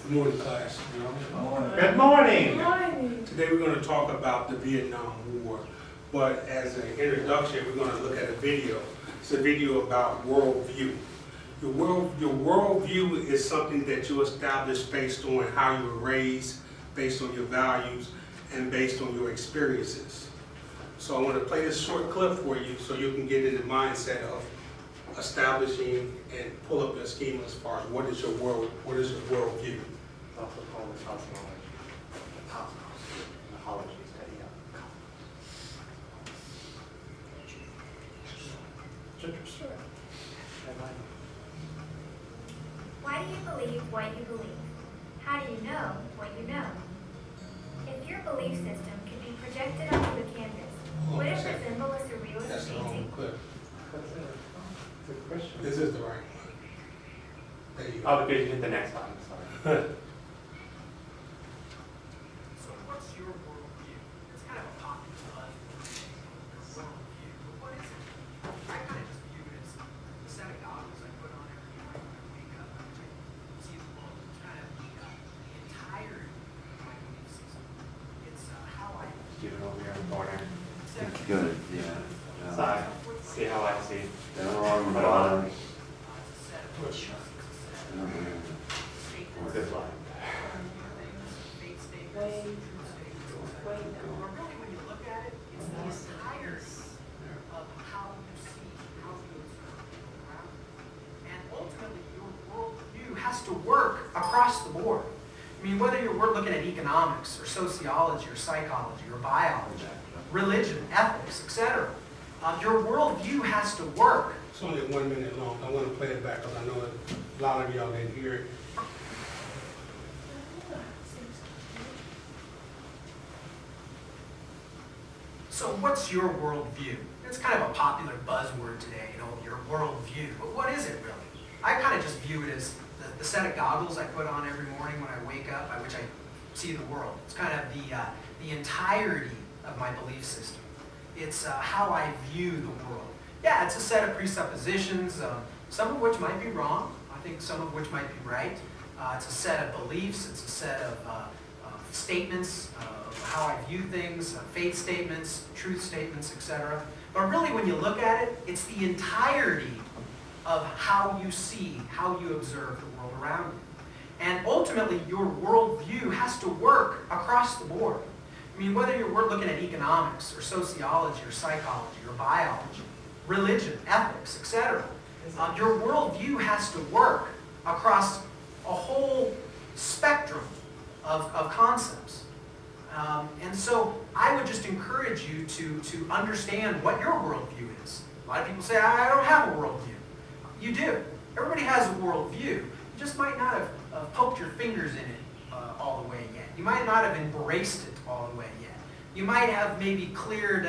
Good morning, class. Good morning. Good morning. Today we're going to talk about the Vietnam War, but as an introduction, we're going to look at a video. It's a video about worldview. Your worldview is something that you establish based on how you were raised, based on your values, and based on your experiences. So I want to play this short clip for you so you can get in the mindset of establishing and pull up your schema as far as what is your worldview. It's also called the cosmology. The cosmos. The hology study of the cosmos. Why do you believe what you believe? How do you know what you know? If your belief system can be projected onto a canvas, would it resemble a surrealist That's the wrong painting? clip. Good question. This is the right one. There you go. Oh, because you hit the next button, sorry. So what's your worldview? It's kind of a popular worldview, but what is it? I kind of just view it as a set of goggles I put on every morning when I wake up and I see the world. It's kind of the entirety of my belief system. It's how I Keep it over here in the corner. That's good, yeah. Side. See how I see. Down along the Put it on. bottom. it's a set of beliefs, it's a set of statements, Good line. faith statements, Wait. truth statements, Wait. But really, when you look at it, it's the entirety of how you see, how you observe the world around you. And ultimately, your worldview has to work across the board. I mean, whether we're looking at economics, or sociology, or psychology, or biology, religion, ethics, etc., your worldview has to work. It's only 1 minute long. I want to play it back because I know that a lot of y'all didn't hear it. So what's your worldview? It's kind of a popular buzzword today, your worldview. But what is it really? I kind of just view it as the set of goggles I put on every morning when I wake up, by which I see the world. It's kind of the entirety of my belief system. It's how I view the world. Yeah, it's a set of presuppositions, some of which might be wrong. I think some of which might be right. It's a set of beliefs. It's a set of statements of how I view things, faith statements, truth statements, etc. But really, when you look at it, it's the entirety of how you see, how you observe the world around you. And ultimately, your worldview has to work across the board. I mean, whether we're looking at economics, or sociology, or psychology, or biology, religion, ethics, etc., your worldview has to work across a whole spectrum of concepts. And so I would just encourage you to understand what your worldview is. A lot of people say, I don't have a worldview. You do. Everybody has a worldview. You just might not have poked your fingers in it all the way yet. You might not have embraced it all the way yet. You might have maybe cleared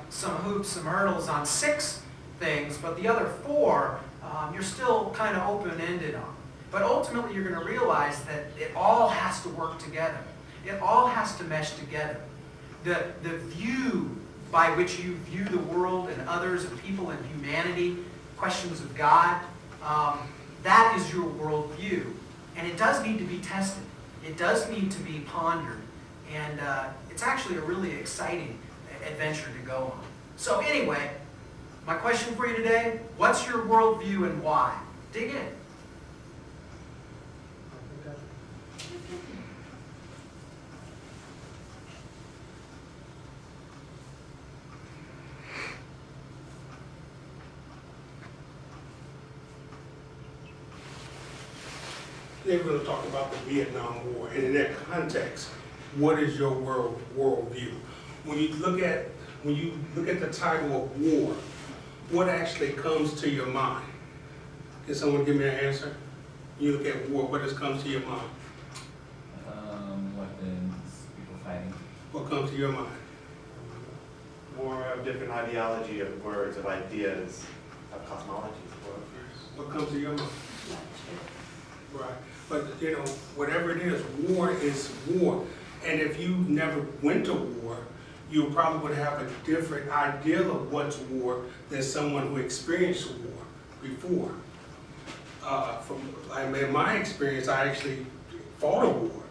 some hoops, some hurdles on 6 things, but the other 4, you're still kind of open-ended on. But ultimately, you're going to realize that it all has to work together. It all has to mesh together. The view by which you view the world and others and people and humanity, questions of God, that is your worldview. And it does need to be tested. It does need to be pondered. And it's actually a really exciting adventure to go on. So anyway, my question for you today, what's your worldview and why? Dig in. Today we're going to talk about the Vietnam War, and in that context, what is your worldview? When you look at the title of war, what actually comes to your mind? Can someone give me an answer? You look at war, what comes to your mind? Weapons, people fighting. What comes to your mind? More of different ideology of words, of ideas, of cosmologies. What comes to your mind? Right. But, whatever it is war. And if you never went to war, you probably would have a different idea of what's war than someone who experienced war before. In my experience, I actually fought a war,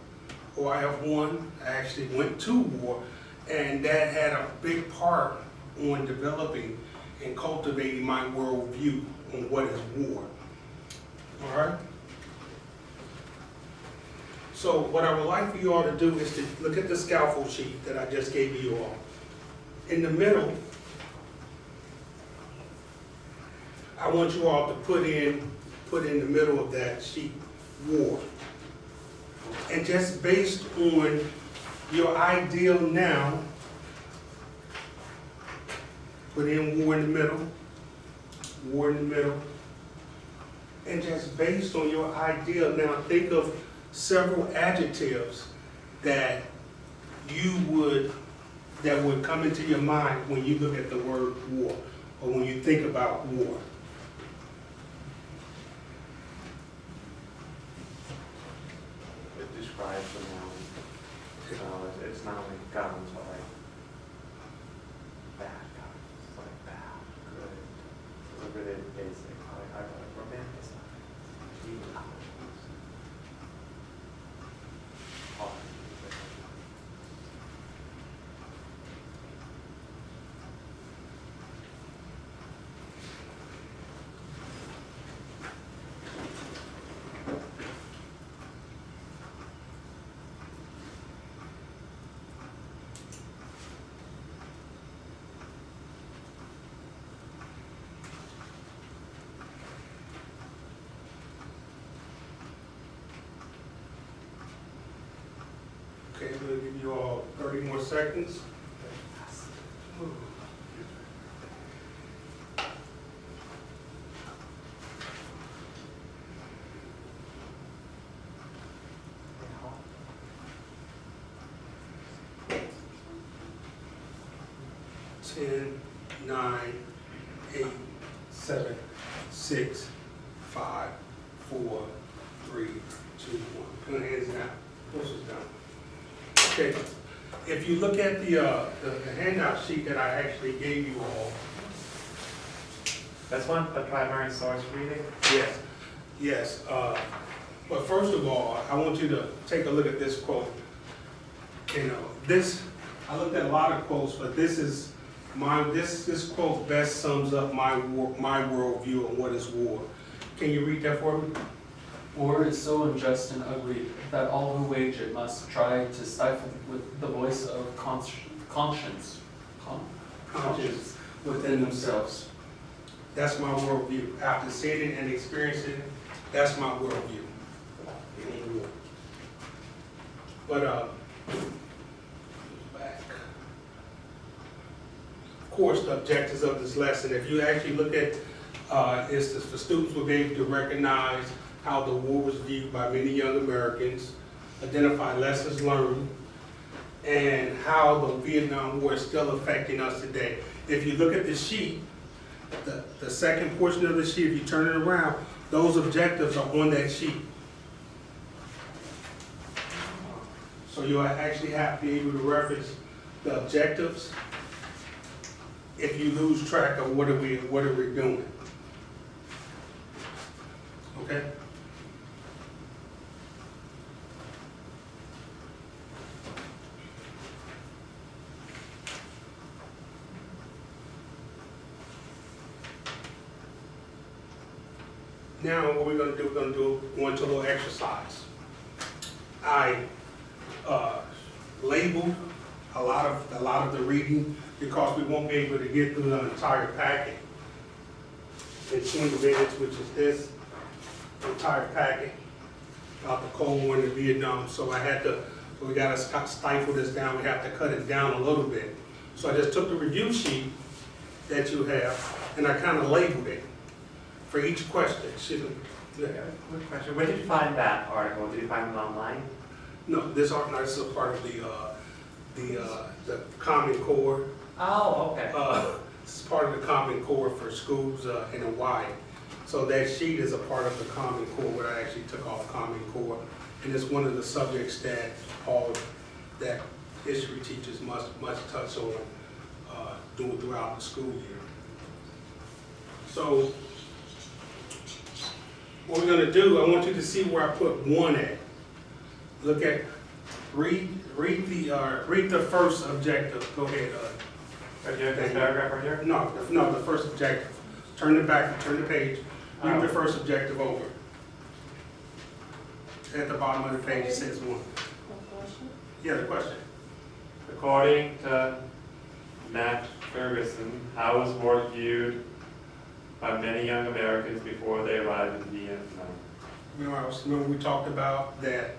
or I have one, I actually went to war, and that had a big part on developing and cultivating my worldview on what is war. All right? So what I would like for you all to do is to look at the scaffold sheet that I just gave you all. In the middle, I want you all to put in the middle of that sheet, war. And just based on your ideal now, put in war in the middle, war in the middle. And just based on your ideal now, think of several adjectives that that would come into your mind when you look at the word war, or when you think about war. It describes the noun. So it's not only guns, but like bad guns, like bad, good. It's a really basic, I romanticize. Evil. Hard. Okay, I'm gonna give you all 30 more seconds. Ten, 9, 8, 7, 6, 5, 4, 3, 2, 1. Put your hands down. Push it down. Okay. If you look at the handout sheet that I actually gave you all, That's one, the primary source reading? yes, yes. But first of all, I want you to take a look at this quote. You know, I looked at a lot of quotes, but this quote best sums up my worldview on what is war. Can you read that for me? War is so unjust and ugly that all who wage it must try to stifle with the voice of conscience within themselves. That's my worldview. After seeing it and experiencing it, that's my worldview. But back. Of course, the objectives of this lesson, if you actually look at, the students will be able to recognize how the war was viewed by many young Americans, identify lessons learned, and how the Vietnam War is still affecting us today. If you look at the sheet, the second portion of the sheet, if you turn it around, those objectives are on that sheet. So you'll actually have to be able to reference the objectives if you lose track of what are we doing. Okay? Now what we're going to do, go into a little exercise. I labeled a lot of the reading because we won't be able to get through the entire packet in 20 minutes, which is this entire packet about the Cold War in Vietnam. So we got to stifle this down. We have to cut it down a little bit. So I just took the review sheet that you have and I kind of labeled it for each question. Excuse me. Yeah, quick question. Where did you find that article? Did you find it online? No, this is a part of the Common Core. Oh, okay. This is part of the Common Core for schools in Hawaii. So that sheet is a part of the Common Core, where I actually took off Common Core. And it's one of the subjects that that history teachers must touch on throughout the school year. So what we're going to do, I want you to see where I put one at. Look at, read the first objective. Go ahead. Right here, this paragraph right here? No, the first objective. Turn it back, turn the page. Read the first objective over. At the bottom of the page, it says one. Yeah, the question. According to Matt Ferguson, how was war viewed by many young Americans before they arrived in Vietnam? Remember we talked about that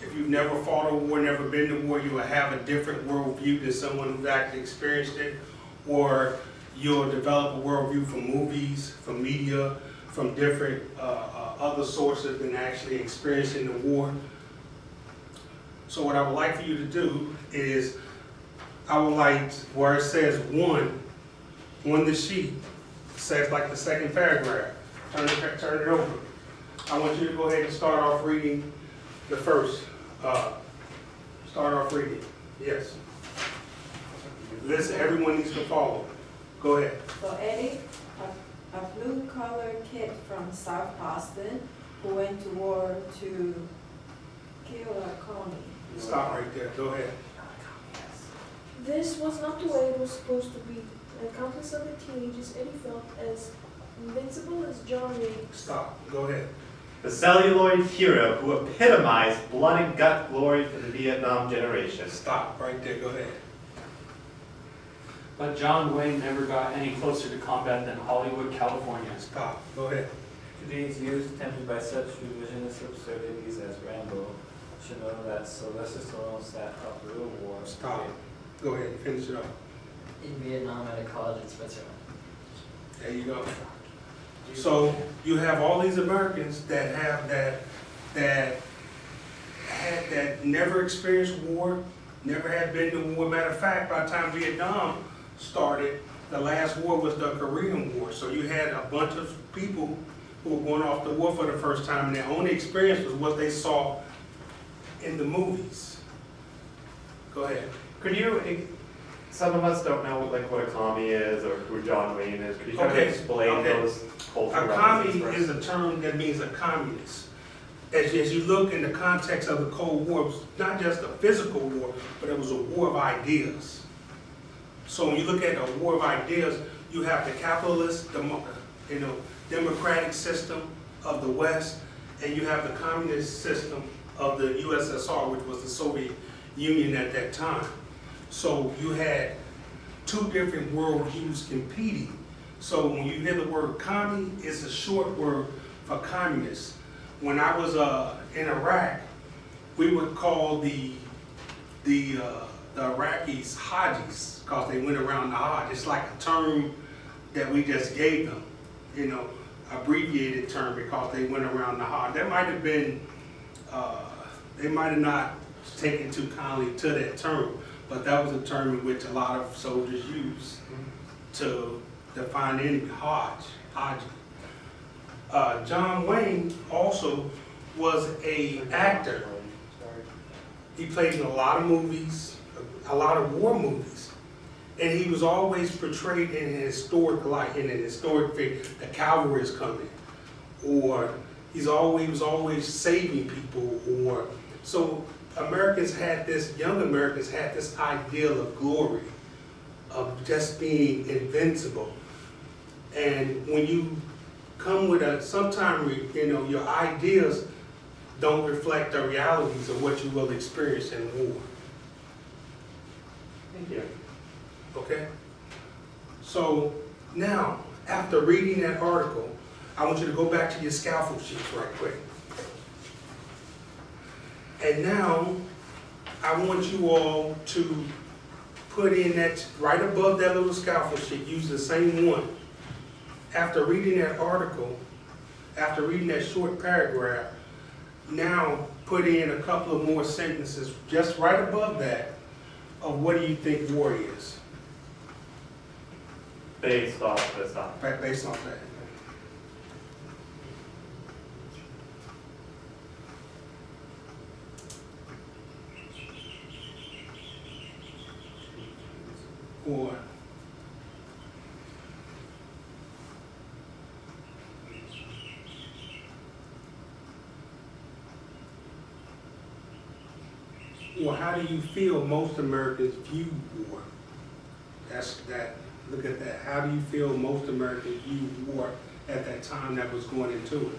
if you've never fought a war, never been to war, you will have a different worldview than someone who's actually experienced it, or you'll develop a worldview from movies, from media, from different other sources than actually experiencing the war. So what I would like for you to do is, I would like where it says one on the sheet, says like the second paragraph, turn it over. I want you to go ahead and start off reading the first. Start off reading. Yes. Listen, everyone needs to follow. Go ahead. So Eddie, a blue-collar kid from South Boston who went to war to kill a colony. Stop right there. Go ahead. This was not the way it was supposed to be. And countless other teenagers Eddie felt as invincible as John Wayne. Stop. Go ahead. The celluloid hero who epitomized blood and gut glory for the Vietnam generation. Stop right there. Go ahead. But John Wayne never got any closer to combat than Hollywood, California. Stop. Go ahead. Today's youth, tempted by such revisionist absurdities as Rambo, should know that Sylvester Stallone sat up real war. Stop. Go ahead. Finish it up. In Vietnam at a college in Switzerland. There you go. So you have all these Americans that have that never experienced war, never had been to war. Matter of fact, by the time Vietnam started, the last war was the Korean War. So you had a bunch of people who were going off to war for the first time, and their only experience was what they saw in the movies. Go ahead. Could you, some of us don't know like what a commie is or who John Wayne is. Could you kind of Okay, explain okay. those cultural A commie references is a term that means a communist. As you look in the context of the Cold War, it was not just a physical war, but it was a war of ideas. So when you look at a war of ideas, you have the capitalist, democratic system of the West, and you have the communist system of the USSR, which was the Soviet Union at that time. So you had two different worldviews competing. So when you hear the word commie, it's a short word for communist. When I was in Iraq, we would call the Iraqis Hajis because they went around the Hajj. It's like a term that we just gave them, abbreviated term because they went around the Hajj. That might have been, they might have not taken too kindly to that term, but that was a term in which a lot of soldiers used to define any Haji. John Wayne also was an actor. He played in a lot of movies, a lot of war movies, and he was always portrayed in an historic light, in an historic figure. The cavalry is coming, or he was always saving people, or so. Young Americans had this ideal of glory, of just being invincible. And when you come with sometimes, your ideas don't reflect the realities of what you will experience in war. Thank you. Okay? So now, after reading that article, I want you to go back to your scaffold sheets right quick. And now, I want you all to put in that, right above that little scaffold sheet, use the same one. After reading that article, after reading that short paragraph, now put in a couple of more sentences just right above that of what do you think war is? Based off this stuff. Based on that. Or Well, how do you feel most Americans view war? Look at that. How do you feel most Americans view war at that time that was going into it?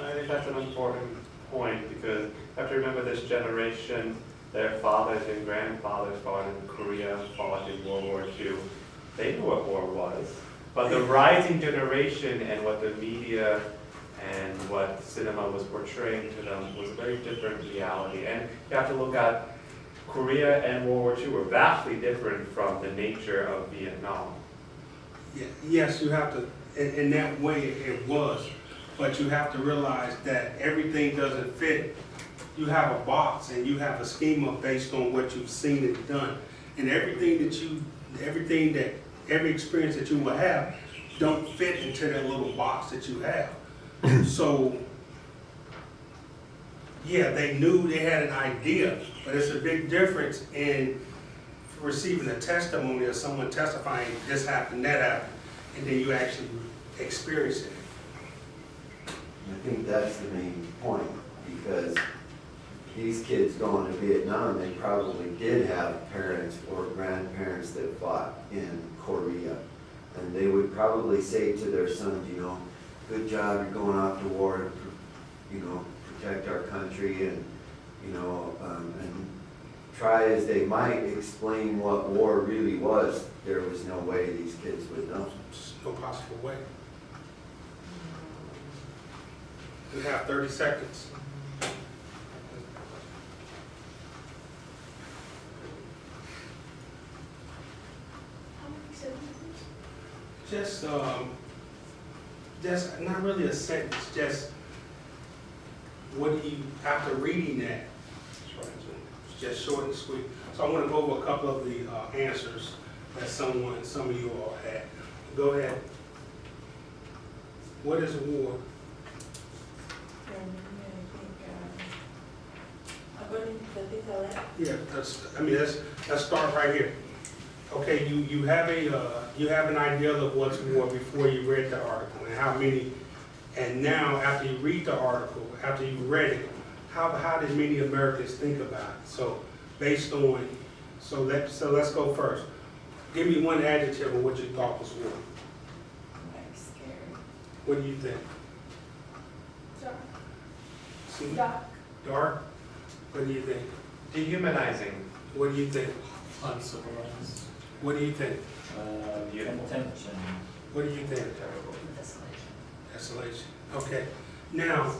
I think that's an important point because you have to remember this generation, their fathers and grandfathers fought in Korea, fought in World War II. They knew what war was. But the rising generation and what the media and what cinema was portraying to them was a very different reality. And you have to look at Korea and World War II were vastly different from the nature of Vietnam. Yeah, yes, you have to, in that way it was, but you have to realize that everything doesn't fit. You have a box and you have a schema based on what you've seen and done. And every experience that you will have don't fit into that little box that you have. So, yeah, they knew they had an idea, but it's a big difference in receiving a testimony of someone testifying, this happened, that happened, and then you actually experience it. I think that's the main point, because these kids going to Vietnam, they probably did have parents or grandparents that fought in Korea. And they would probably say to their sons, you know, good job, you're going off to war, you know, protect our country, and, you know, and try as they might explain what war really was, there was no way these kids would know. There's no possible way. We have 30 seconds. How many sentences? Just not really a sentence, just what do you, after reading that, it's just short and sweet. So I want to go over a couple of the answers that some of you all had. Go ahead. What is war? According to the things I read, Yeah, let's start right here. Okay, you have an idea of what's war before you read the article and how many, and now after you read the article, after you read it, how did many Americans think about it? So based on, so let's go first. Give me one adjective of what you thought was war. like scary. What do you think? Dark. See? Dark. Dark? What do you think? Dehumanizing. What do you think? Uncivilized. What do you think? Contention. What do you think? Desolation. Desolation. Okay. Now,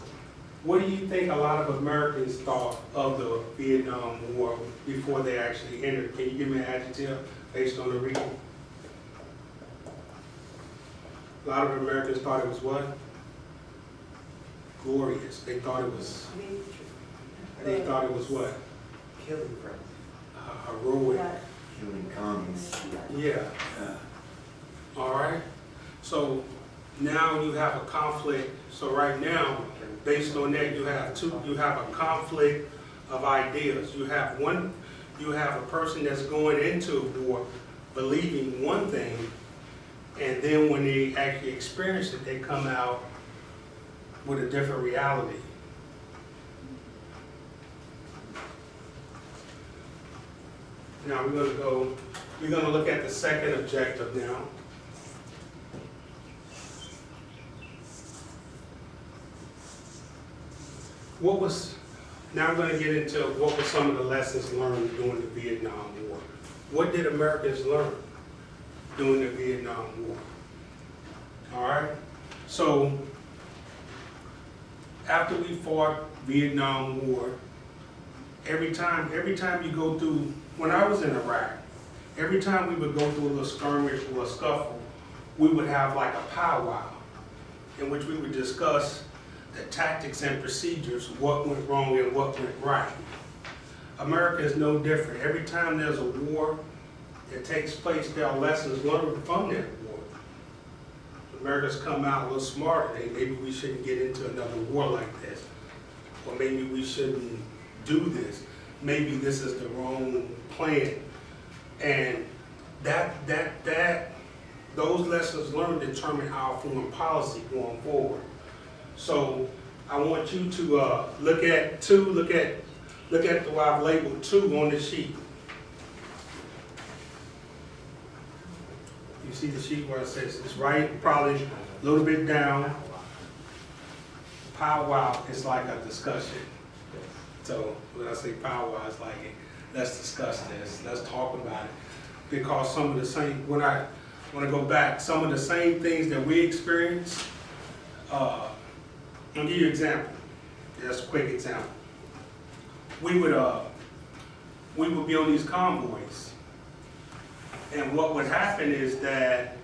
what do you think a lot of Americans thought of the Vietnam War before they actually entered? Can you give me an adjective based on the reading? A lot of Americans thought it was what? Glorious. They thought it was, they thought it was what? Killing friends. Heroic. Killing commies. Yeah. All right. So now you have a conflict. So right now, based on that, you have a conflict of ideas. You have a person that's going into war believing one thing, and then when they actually experience it, they come out with a different reality. Now we're gonna look at the second objective now. Now I'm going to get into what were some of the lessons learned during the Vietnam War. What did Americans learn during the Vietnam War? All right. So after we fought Vietnam War, every time you go through, when I was in Iraq, every time we would go through a little skirmish or a scuffle, we would have like a powwow in which we would discuss the tactics and procedures, what went wrong and what went right. America is no different. Every time there's a war that takes place, there are lessons learned from that war. America's come out a little smarter. Maybe we shouldn't get into another war like this. Or maybe we shouldn't do this. Maybe this is the wrong plan. And those lessons learned determine our foreign policy going forward. So I want you to look at Look at the I've labeled 2 on the sheet. You see the sheet where it says, it's right, probably a little bit down. Powwow is like a discussion. So when I say powwow, it's like, let's discuss this, let's talk about it. Because some of the same, when I go back, some of the same things that we experienced, I'll give you an example. Just a quick example. We would be on these convoys. And what would happen is that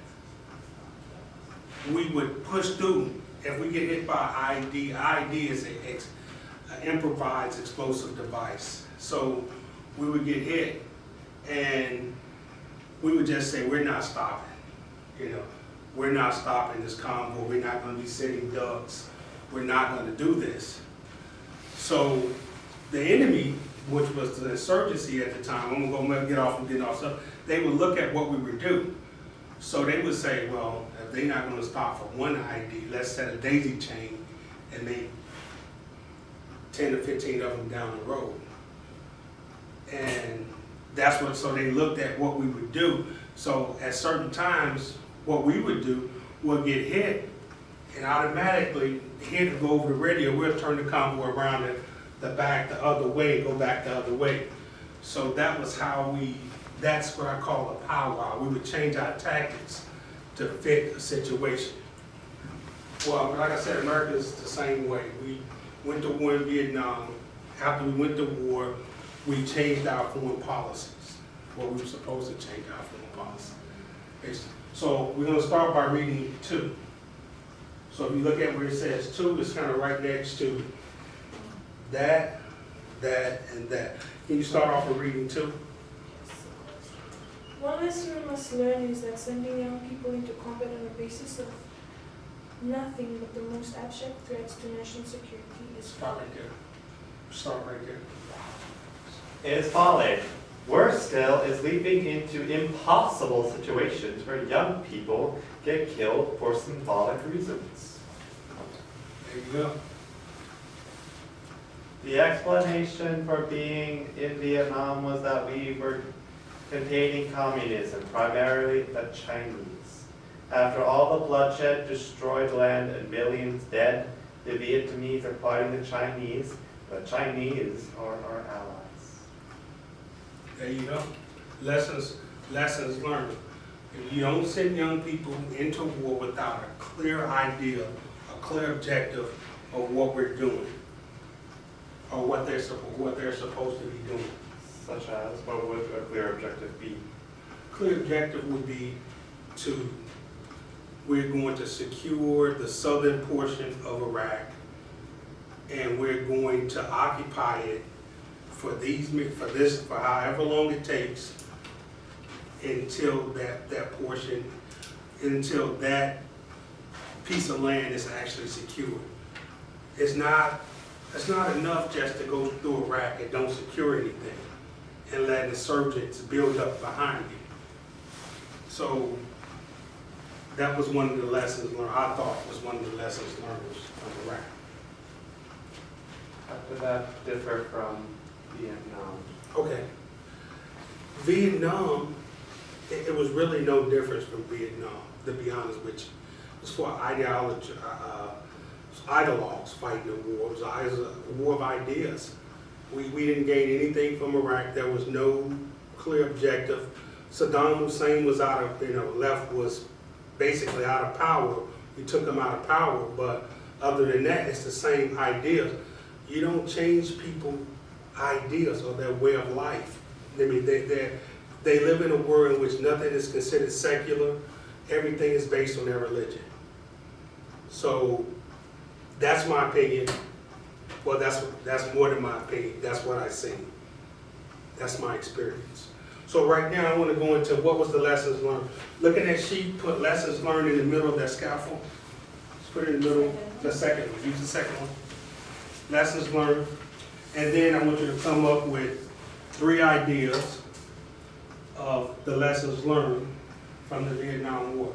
we would push through. If we get hit by ID is an improvised explosive device. So we would get hit and we would just say, we're not stopping. We're not stopping this convoy. We're not going to be sitting ducks. We're not going to do this. So the enemy, which was the insurgency at the time, I'm going to get off and get off stuff, they would look at what we would do. So they would say, well, if they're not going to stop for one ID, let's set a daisy chain and make 10 or 15 of them down the road. And that's what, so they looked at what we would do. So at certain times, what we would do, we'll get hit and automatically hit and go over the radio, we'll turn the convoy around the back the other way and go back the other way. So that was how that's what I call a powwow. We would change our tactics to fit a situation. Well, like I said, America's the same way. We went to war in Vietnam. After we went to war, we changed our foreign policies. What we were supposed to change our foreign policy. So we're going to start by reading 2. So if you look at where it says 2, it's kind of right next to that, and that. Can you start off with reading 2? One lesson we must learn is that sending young people into combat on the basis of nothing but the most abstract threats to national security is Start folly. right there. Start right there. It is folly. Worse still is leaping into impossible situations where young people get killed for symbolic reasons. There you go. The explanation for being in Vietnam was that we were containing communism, primarily the Chinese. After all the bloodshed, destroyed land, and millions dead, the Vietnamese are fighting the Chinese. The Chinese are our allies. There you go. Lessons learned. If you don't send young people into war without a clear idea, a clear objective of what we're doing, or what they're supposed to be doing. Such as, what would a clear objective be? Clear objective would be we're going to secure the southern portion of Iraq, and we're going to occupy it for however long it takes until that piece of land is actually secured. It's not enough just to go through Iraq and don't secure anything and let insurgents build up behind you. So that was one of the lessons learned, I thought was one of the lessons learned from Iraq. How did that differ from Vietnam? Okay. Vietnam, it was really no difference from Vietnam, to be honest with you. It was for ideology, ideologues fighting the war. It was a war of ideas. We didn't gain anything from Iraq. There was no clear objective. Saddam Hussein was was basically out of power. We took him out of power, but other than that, it's the same ideas. You don't change people's ideas or their way of life. I mean, they live in a world in which nothing is considered secular. Everything is based on their religion. So that's my opinion. Well, that's more than my opinion. That's what I see. That's my experience. So right now I want to go into what was the lessons learned. Look at that sheet, put lessons learned in the middle of that scaffold. Just put it in the middle, the second one, use the second one. Lessons learned. And then I want you to come up with 3 ideas of the lessons learned from the Vietnam War.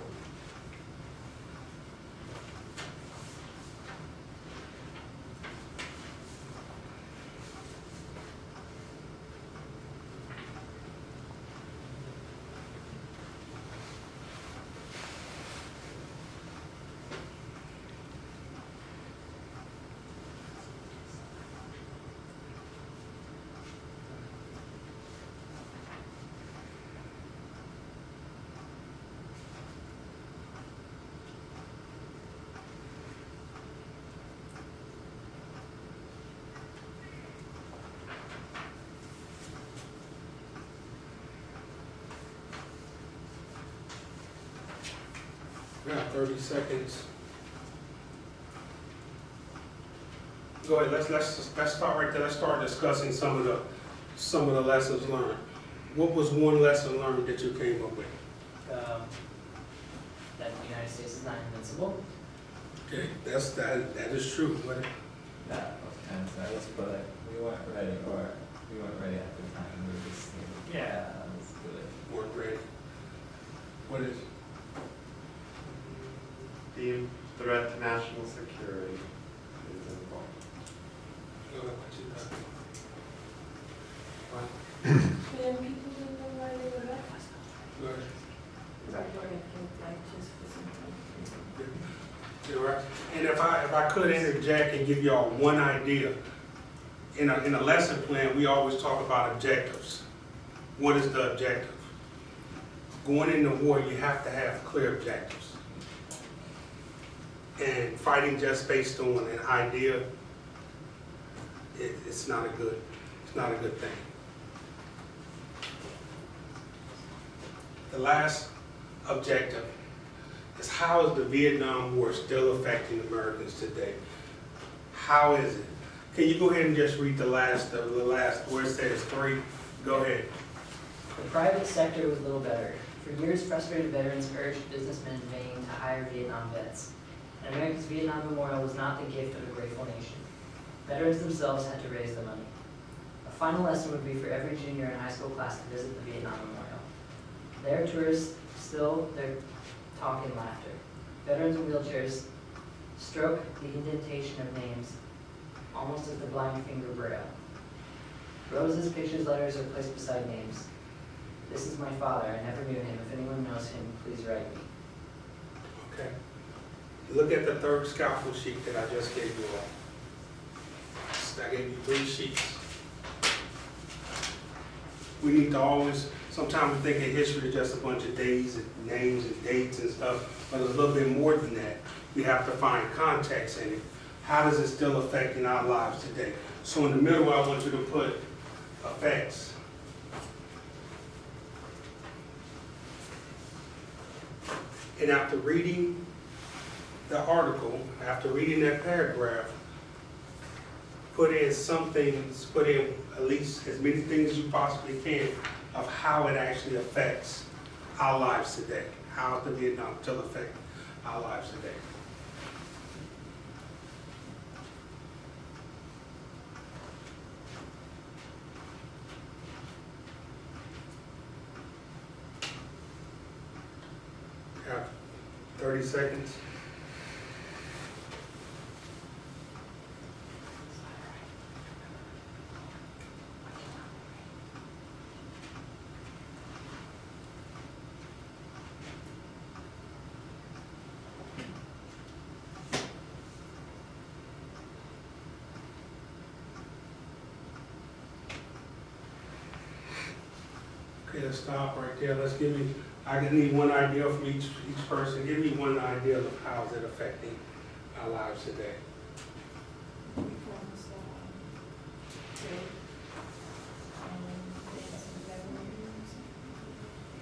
We got 30 seconds. Go ahead, let's start right there. Let's start discussing some of the lessons learned. What was one lesson learned that you came up with? That the United States is not invincible. Okay, that is true. What, That was kind of nice, but we weren't ready, or we weren't ready at the time. We were just thinking, yeah, let's do it. weren't ready. What is? The threat to national security is involved. Go ahead, what you got? What? But then people didn't know why they were left. Go ahead. Like just for some time. You all right? And if I could interject and give y'all one idea, in a lesson plan, we always talk about objectives. What is the objective? Going into war, you have to have clear objectives. And fighting just based on an idea, it's not a good thing. The last objective is, how is the Vietnam War still affecting Americans today? How is it? Can you go ahead and just read the last where it says 3? Go ahead. The private sector was little better. For years, frustrated veterans urged businessmen in vain to hire Vietnam vets. And America's Vietnam Memorial was not the gift of a grateful nation. Veterans themselves had to raise the money. A final lesson would be for every junior and high school class to visit the Vietnam Memorial. There, tourists still their talk and laughter. Veterans in wheelchairs stroke the indentation of names, almost as the blind finger braille. Roses, pictures, letters are placed beside names. This is my father. I never knew him. If anyone knows him, please write me. Okay. Look at the third scaffold sheet that I just gave you all. I gave you 3 sheets. We need to always, sometimes we think in history is just a bunch of days and names and dates and stuff, but it's a little bit more than that. We have to find context in it. How does it still affecting our lives today? So in the middle, I want you to put effects. And after reading the article, after reading that paragraph, put in some things, put in at least as many things as you possibly can of how it actually affects our lives today. How the Vietnam still affect our lives today. Have 30 seconds. Okay, let's stop right there. Let's give me, I need one idea from each person. Give me one idea of how is it affecting our lives today.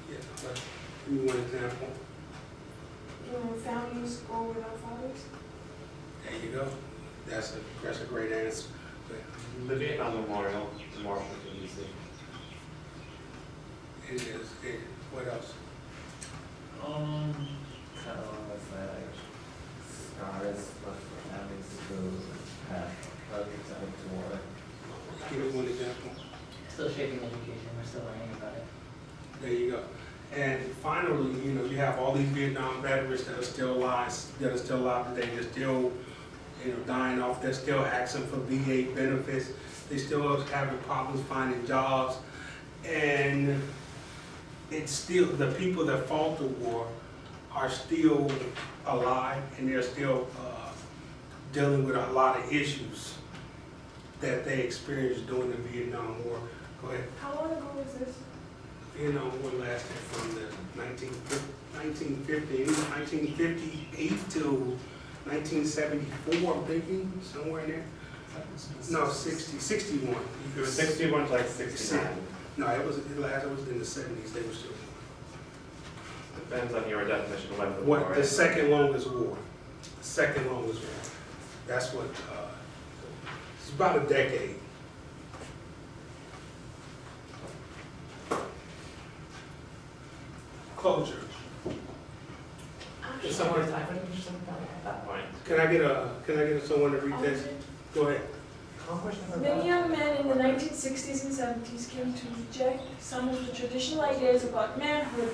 Yeah, but give me one example. Families go without fathers. There you go. That's a great answer. The Vietnam Memorial in Washington, D.C. It is. What else? Kind of along with like scars left for families who have relatives that went to war. Give me one example. Still shaping education. We're still learning about it. There you go. And finally, you have all these Vietnam veterans that are still alive today. They're still, dying off. They're still asking for VA benefits. They still having problems finding jobs. And it's still, the people that fought the war are still alive, and they're still dealing with a lot of issues that they experienced during the Vietnam War. Go ahead. How long ago was this? Vietnam War lasted from the 1958 to 1974, I'm thinking, somewhere in there. No, 61. It was 61 to like 69. No, it was in the 70s. They were still. Depends on your definition of when the What, war the is. second longest war. Second longest war. That's what, it's about a decade. Closure. Just some more time, when you something at that point. Can I get someone to read this? Go ahead. Many young men in the 1960s and 70s came to reject some of the traditional ideas about manhood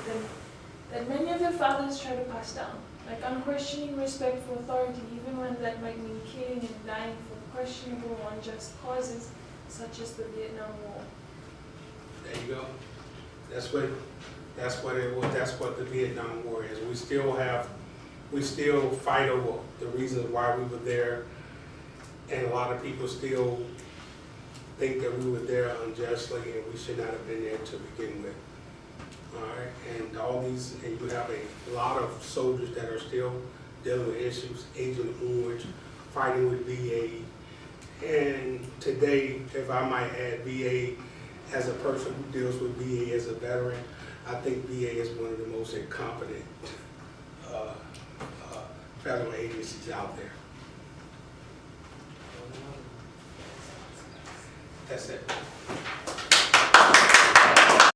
that many of their fathers tried to pass down, like unquestioning respect for authority, even when that might mean killing and dying for questionable or unjust causes, such as the Vietnam War. There you go. That's what it was. That's what the Vietnam War is. We still fight over the reasons why we were there, and a lot of people still think that we were there unjustly, and we should not have been there to begin with. All right, and you have a lot of soldiers that are still dealing with issues, Agent Orange, fighting with VA, and today, if I might add, VA, as a person who deals with VA as a veteran, I think VA is one of the most incompetent federal agencies out there. That's it.